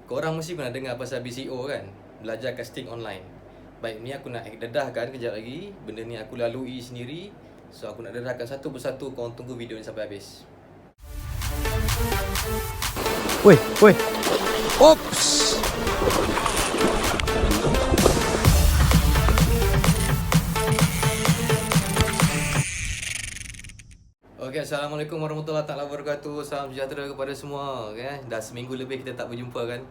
Korang mesti pernah dengar pasal BCO kan? Belajar casting online. Baik, ni aku nak dedahkan kejap lagi. Benda ni aku lalui sendiri. So aku nak dedahkan satu persatu. Korang tunggu video ni sampai habis. Woi, woi. Ops. Okay, Assalamualaikum warahmatullahi wabarakatuh. Salam sejahtera kepada semua. Okay? Dah seminggu lebih kita tak berjumpa kan.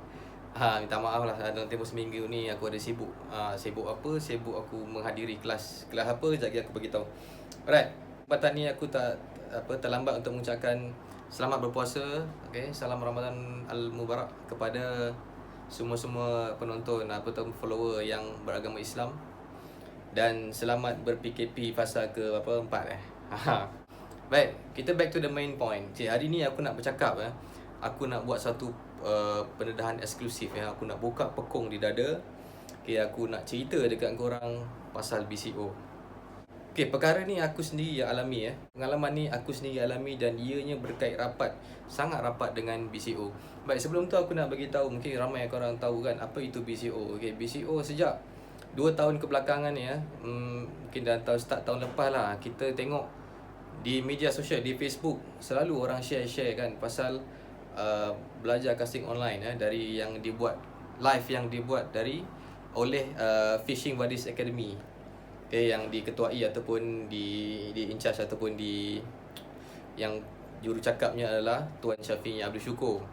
Minta maaf lah dalam tempoh seminggu ni aku ada sibuk. Sibuk apa? Sibuk aku menghadiri kelas. Kelas apa? Sekejap lagi aku beritahu. Alright. Kesempatan ni aku terlambat untuk mengucapkan selamat berpuasa. Okay? Salam Ramadan Al-Mubarak kepada semua-semua penonton atau follower yang beragama Islam. Dan selamat ber-PKP fasa ke-4 Baik, kita back to the main point. Hari ni aku nak bercakap aku nak buat satu pendedahan eksklusif Aku nak buka pekung di dada. Aku nak cerita dekat korang pasal BCO. Perkara ni aku sendiri yang alami Pengalaman ni aku sendiri alami dan ianya berkait rapat, sangat rapat dengan BCO. Baik, sebelum tu aku nak bagi tahu, mungkin ramai korang tahu kan apa itu BCO. BCO sejak 2 tahun kebelakangan ni mungkin dah start tahun lepas lah, kita tengok di media sosial, di Facebook, selalu orang share kan pasal belajar casting online dari yang dibuat live, yang dibuat oleh Fishing Buddies Academy yang diketuai ataupun di in charge ataupun yang jurucakapnya adalah Tuan Syafi'i Abdul Syukur.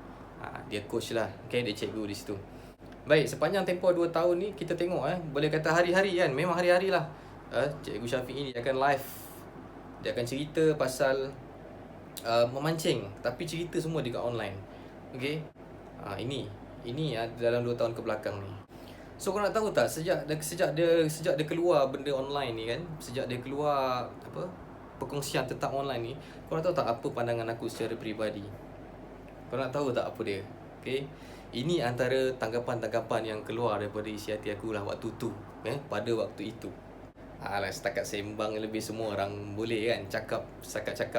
Dia coach lah, dia cikgu di situ. Baik, sepanjang tempoh 2 tahun ni kita tengok boleh kata hari-hari kan, memang hari-hari lah Cikgu Syafi'i ni akan live. Dia akan cerita pasal memancing, tapi cerita semua dekat online. Ini dalam 2 tahun ke belakang ni. So kau nak tahu tak, sejak dia keluar benda online ni kan, sejak dia keluar perkongsian tentang online ni, kau nak tahu tak apa pandangan aku secara peribadi? Kau nak tahu tak apa dia? Ini antara tanggapan-tanggapan yang keluar daripada isi hati aku lah waktu tu, pada waktu itu. Setakat sembang lebih semua orang boleh kan, cakap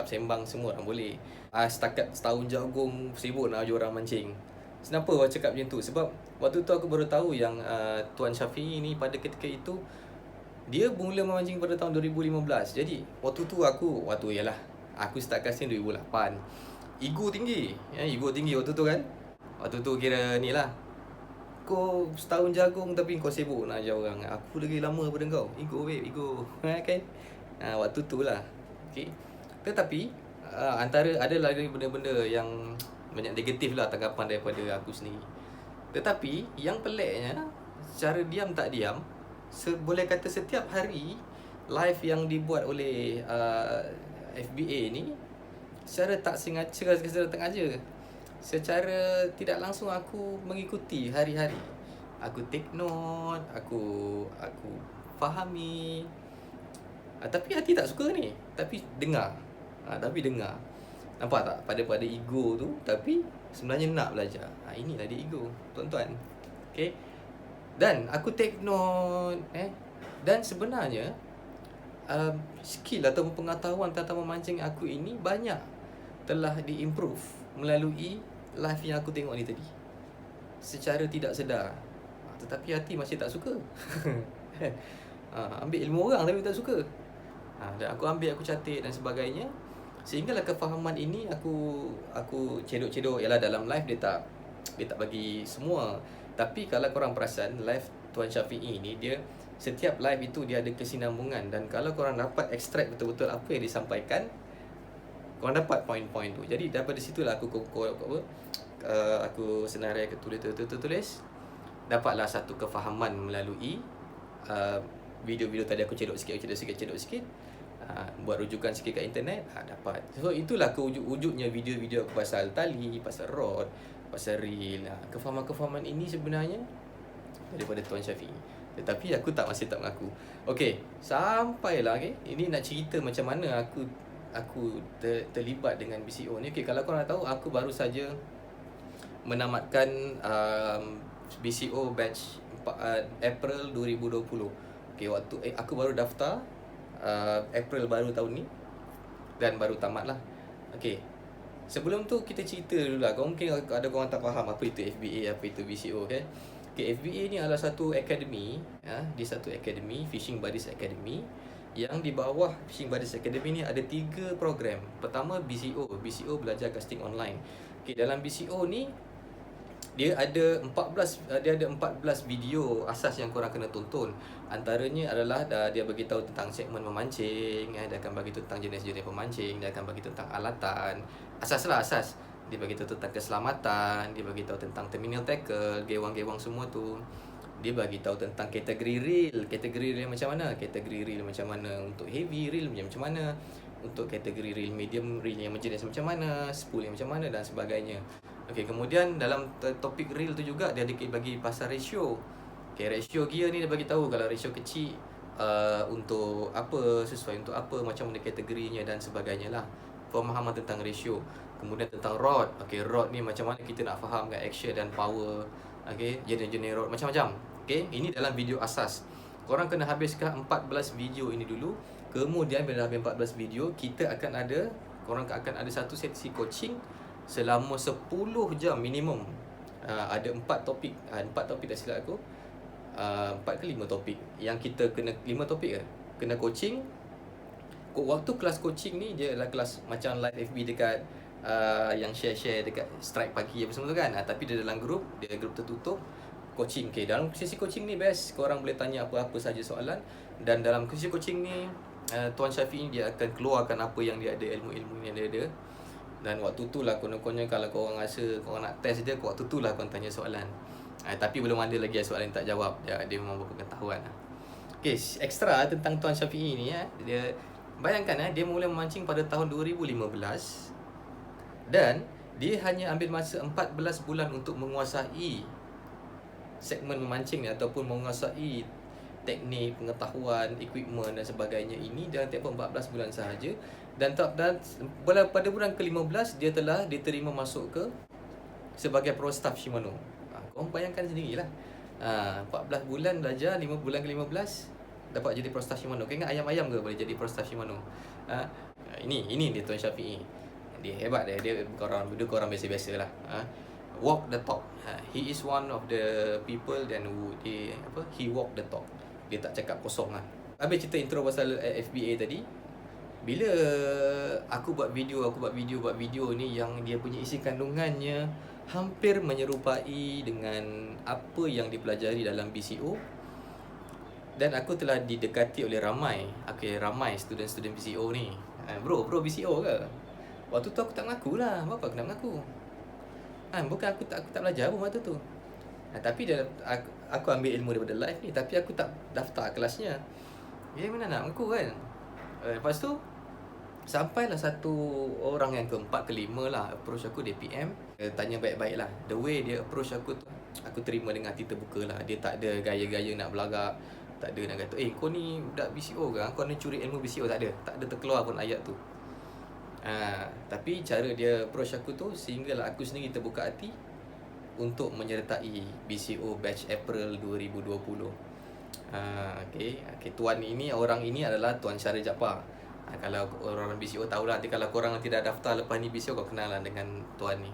sembang semua orang boleh. Setakat setahun jagung sibuk nak ajar orang mancing. Kenapa aku cakap macam tu? Sebab waktu tu aku baru tahu yang Tuan Syafi'i ni pada ketika itu dia mula memancing pada tahun 2015. Jadi waktu tu aku start casting 2008. Ego tinggi waktu tu kan. Waktu tu kira ni lah, kau setahun jagung tapi kau sibuk nak ajar orang. Aku lagi lama daripada kau. Ego kan. Waktu tu lah. Tetapi ada lagi benda-benda yang banyak negatif lah tanggapan daripada aku sendiri. Tetapi yang peliknya, secara diam tak diam, boleh kata setiap hari live yang dibuat oleh FBA ni, secara tak sengaja, secara tidak langsung aku mengikuti hari-hari. Aku take note, aku fahami. Tapi hati tak suka ni. Tapi dengar. Nampak tak pada ego tu, tapi sebenarnya nak belajar. Inilah dia ego, tuan-tuan. Dan aku take note dan sebenarnya skill atau pengetahuan tentang memancing aku ini banyak telah diimprove melalui live yang aku tengok ni tadi, secara tidak sedar. Tetapi hati masih tak suka. Ambil ilmu orang tapi tak suka. Dan aku catat dan sebagainya, sehinggalah kefahaman ini aku cedok-cedok. Yalah, dalam live dia tak bagi semua. Tapi kalau korang perasan, live Tuan Syafi'i ni, dia setiap live itu dia ada kesinambungan. Dan kalau korang dapat extract betul-betul apa yang disampaikan, korang dapat poin-poin tu. Jadi daripada situlah aku senarai tulis. Dapatlah satu kefahaman melalui video-video tadi. Aku cedok sikit, buat rujukan sikit kat internet, dapat. So itulah wujudnya video-video aku pasal tali, pasal rod, pasal reel. Kefahaman-kefahaman ini sebenarnya daripada Tuan Syafi'i, tetapi aku masih tak mengaku. Sampailah ini nak cerita macam mana aku terlibat dengan BCO ni. Kalau kau nak tahu, aku baru saja menamatkan BCO batch April 2020. Waktu aku baru daftar April baru tahun ni dan baru tamat lah. Sebelum tu kita cerita dulu lah. Kau mungkin ada korang tak faham apa itu FBA, apa itu BCO kan. Okay, FBA ni adalah satu akademi, dia satu akademi, Fishing Buddies Academy, yang di bawah Fishing Buddies Academy ni ada 3 program. Pertama BCO, BCO belajar casting online. Okay, dalam BCO ni dia ada 14 video asas yang korang kena tonton. Antaranya adalah dia bagi tahu tentang segmen memancing, dia akan bagi tahu tentang jenis-jenis pemancing, dia akan bagi tahu tentang alatan. Asas. Dia bagi tahu tentang keselamatan, dia bagi tahu tentang terminal tackle, gewang-gewang semua tu. Dia bagi tahu tentang kategori reel macam mana, untuk heavy reel macam mana, untuk kategori reel medium reel yang jenis macam mana, spool yang macam mana dan sebagainya. Okey, kemudian dalam topik reel tu juga dia ada bagi pasal ratio. Okey, ratio gear ni dia bagi tahu kalau ratio kecil untuk apa, sesuai untuk apa, macam mana kategorinya dan sebagainya lah. Pemahaman tentang ratio. Kemudian tentang rod. Okey, rod ni macam mana kita nak faham kan action dan power. Okey, jenis-jenis rod macam-macam. Okey, ini dalam video asas. Korang kena habiskan 14 video ini dulu. Kemudian bila habis 14 video, korang akan ada satu sesi coaching selama 10 jam minimum. Ada 4 topik. 4 topik tak silap aku. 4 ke 5 topik. Yang kita kena 5 topik ke? Kena coaching. Waktu kelas coaching ni dia adalah kelas macam live FB dekat yang share-share dekat strike pagi apa semua tu kan. Tapi dia dalam grup tertutup coaching. Okay, dalam sesi coaching ni best, korang boleh tanya apa-apa saja soalan. Dan dalam sesi coaching ni Tuan Syafiq ni dia akan keluarkan apa yang dia ada, ilmu-ilmu yang dia ada. Dan waktu tu lah konon-konon kalau korang rasa korang nak test dia, waktu tu lah korang tanya soalan. Tapi belum ada lagi soalan yang tak jawab. Dia memang berpengetahuan lah. Okay, ekstra tentang Tuan Syafiq ni dia bayangkan dia mula memancing pada tahun 2015. Dan dia hanya ambil masa 14 bulan untuk menguasai segmen memancing ni, ataupun menguasai teknik, pengetahuan, equipment dan sebagainya ini dalam tempoh 14 bulan sahaja. Dan pada bulan ke-15 dia telah diterima masuk ke sebagai pro staff Shimano. Korang bayangkan sendirilah. 14 bulan belajar, 5 bulan ke-15 dapat jadi pro staff Shimano. Kau ingat ayam-ayam ke boleh jadi pro staff Shimano? Ini dia Tuan Syafiq. Dia hebat dia. Dia korang biasa-biasa lah. Walk the talk. He is one of the people he walk the talk. Dia tak cakap kosong lah. Habis cerita intro pasal FBA tadi. Bila aku buat video ni yang dia punya isi kandungannya hampir menyerupai dengan apa yang dipelajari dalam BCO. Dan aku telah didekati oleh ramai student-student BCO ni. Bro BCO ke? Waktu tu aku tak mengaku lah. Kenapa aku nak mengaku? Bukan aku tak belajar pun waktu tu. Tapi aku ambil ilmu daripada live ni, tapi aku tak daftar kelasnya. Mana nak mengaku kan? Lepas tu sampailah satu orang yang keempat, kelima lah approach aku, dia PM. Dia tanya baik-baik lah. The way dia approach aku tu, aku terima dengan hati terbuka lah. Dia tak ada gaya-gaya nak belagak. Tak ada nak kata, kau ni budak BCO ke? Kau ni curi ilmu BCO? Tak ada terkeluar pun ayat tu. Tapi cara dia approach aku tu sehinggalah aku sendiri terbuka hati untuk menyertai BCO batch April 2020. Okay, orang ini adalah Tuan Syaril Jaafar. Kalau orang BCO tahulah, nanti kalau korang tidak daftar lepas ni BCO, kau kenal lah dengan Tuan ni.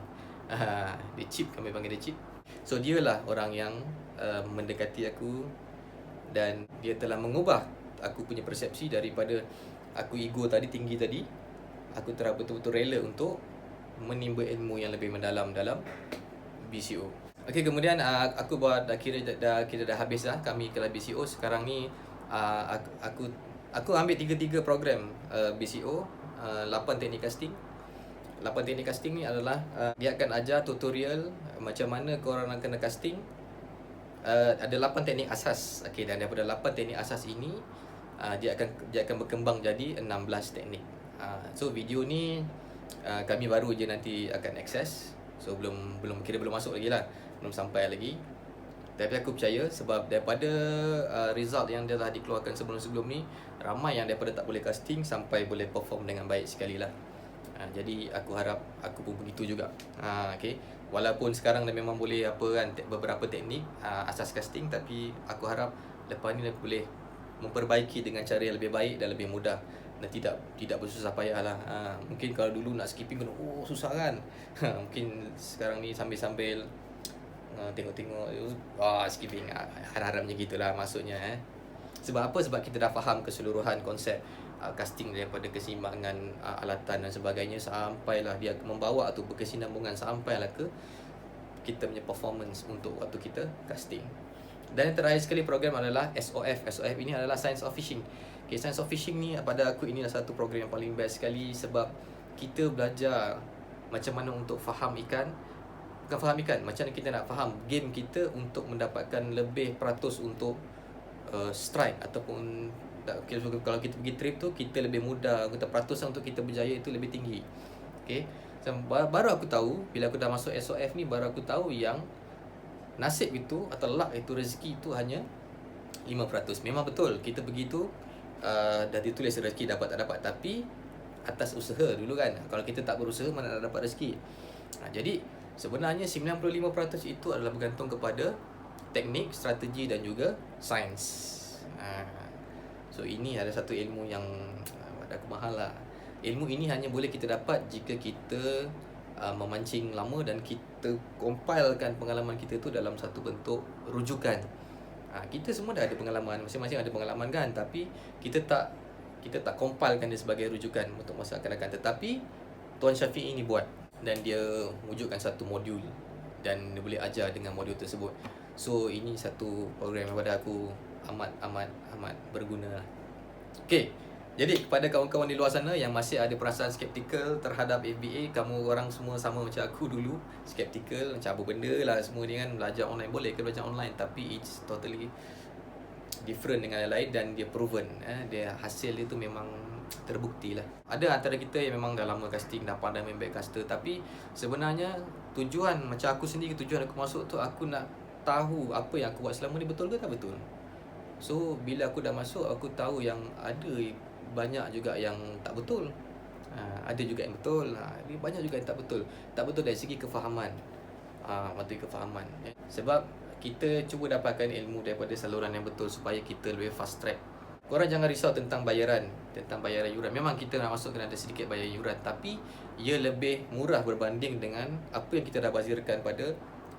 Dia Chip, kami panggil dia Chip. So dia lah orang yang mendekati aku, dan dia telah mengubah aku punya persepsi daripada aku ego tinggi tadi. Aku telah betul-betul rela untuk menimba ilmu yang lebih mendalam dalam BCO. Okey, kemudian aku buat kira dah habis dah kami kelas BCO. Sekarang ni aku ambil 3 program BCO, 8 teknik casting. 8 teknik casting ni adalah dia akan ajar tutorial macam mana korang nak kena casting. Ada 8 teknik asas. Okey, dan daripada 8 teknik asas ini dia akan berkembang jadi 16 teknik. So video ni kami baru je nanti akan akses. So belum masuk lagi lah, belum sampai lagi. Tapi aku percaya sebab daripada result yang dia telah dikeluarkan sebelum-sebelum ni, ramai yang daripada tak boleh casting sampai boleh perform dengan baik sekali lah. Jadi aku harap aku pun begitu juga. Okay. Walaupun sekarang dah memang boleh beberapa teknik asas casting, tapi aku harap lepas ni aku boleh memperbaiki dengan cara yang lebih baik dan lebih mudah. dan tidak bersusah payah lah. Mungkin kalau dulu nak skipping kena susah kan. Mungkin sekarang ni sambil-sambil tengok-tengok skipping, harap-harapnya gitulah maksudnya. Sebab apa? Sebab kita dah faham keseluruhan konsep casting, daripada keseimbangan alatan dan sebagainya, sampailah dia membawa tu berkesinambungan sampailah ke kita punya performance untuk waktu kita casting. Dan yang terakhir sekali program adalah SOF. SOF ini adalah Science of Fishing. Okay, Science of Fishing ni pada aku ini adalah satu program yang paling best sekali, sebab kita belajar macam mana untuk faham ikan. Bukan faham ikan, macam mana kita nak faham game kita untuk mendapatkan lebih peratus untuk strike, ataupun kalau kita pergi trip tu, kita lebih mudah, kita peratusan untuk kita berjaya itu lebih tinggi. Okay, baru aku tahu bila aku dah masuk SOF ni, baru aku tahu yang nasib itu atau luck itu, rezeki itu hanya 5%. Memang betul kita pergi tu dah ditulis rezeki dapat tak dapat, tapi atas usaha dulu kan. Kalau kita tak berusaha, mana nak dapat rezeki. Jadi sebenarnya 95% itu adalah bergantung kepada teknik, strategi dan juga sains. So ini ada satu ilmu yang pada aku mahal lah. Ilmu ini hanya boleh kita dapat jika kita memancing lama dan kita compilekan pengalaman kita tu dalam satu bentuk rujukan. Kita semua dah ada pengalaman, masing-masing ada pengalaman kan, tapi kita tak compilekan dia sebagai rujukan untuk masa akan datang. Tetapi Tuan Syafiq ini buat, dan dia wujudkan satu modul dan dia boleh ajar dengan modul tersebut. So ini satu program yang pada aku amat berguna. Okay, jadi kepada kawan-kawan di luar sana yang masih ada perasaan skeptikal terhadap FBA, kamu orang semua sama macam aku dulu, skeptikal macam apa benda lah semua ni kan, belajar online boleh ke belajar online, tapi it's totally different dengan yang lain, dan dia proven, dia hasil dia tu memang terbukti lah. Ada antara kita yang memang dah lama casting, dah pandai main backcaster, tapi sebenarnya tujuan, macam aku sendiri, tujuan aku masuk tu, aku nak tahu apa yang aku buat selama ni betul ke tak betul. So bila aku dah masuk, aku tahu yang ada banyak juga yang tak betul, ada juga yang betul, banyak juga yang tak betul. Tak betul dari segi kefahaman, materi kefahaman. Sebab kita cuba dapatkan ilmu daripada saluran yang betul supaya kita lebih fast track. Korang jangan risau tentang bayaran yuran. Memang kita nak masuk kena ada sedikit bayar yuran, tapi ia lebih murah berbanding dengan apa yang kita dah bazirkan pada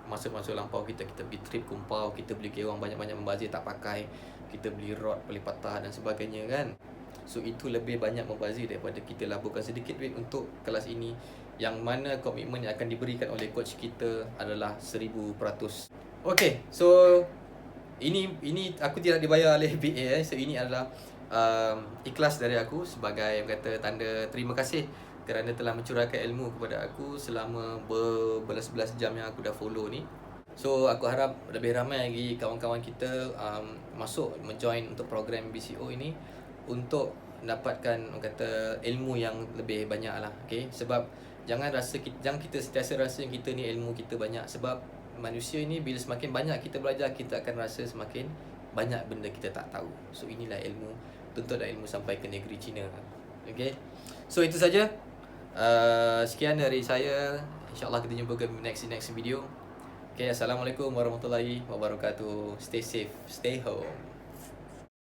masa-masa lampau kita. Kita beli trip kumpau, kita beli kerong banyak-banyak membazir tak pakai, kita beli rod boleh patah dan sebagainya kan. So itu lebih banyak membazir daripada kita laburkan sedikit duit untuk kelas ini, yang mana komitmen yang akan diberikan oleh coach kita adalah 1000%. Okay, so ini aku tidak dibayar oleh BA. So ini adalah ikhlas dari aku sebagai kata tanda terima kasih kerana telah mencurahkan ilmu kepada aku selama berbelas-belas jam yang aku dah follow ni. So aku harap lebih ramai lagi kawan-kawan kita masuk menjoin untuk program BCO ini untuk dapatkan kata ilmu yang lebih banyak lah. Okay? Sebab jangan kita sentiasa rasa yang kita ni ilmu kita banyak, sebab manusia ni bila semakin banyak kita belajar, kita akan rasa semakin banyak benda kita tak tahu. So inilah ilmu, tuntutlah ilmu sampai ke negeri China. Okay, so itu saja. Sekian dari saya. InsyaAllah kita jumpa ke next video. Okay, Assalamualaikum warahmatullahi wabarakatuh. Stay safe, stay home.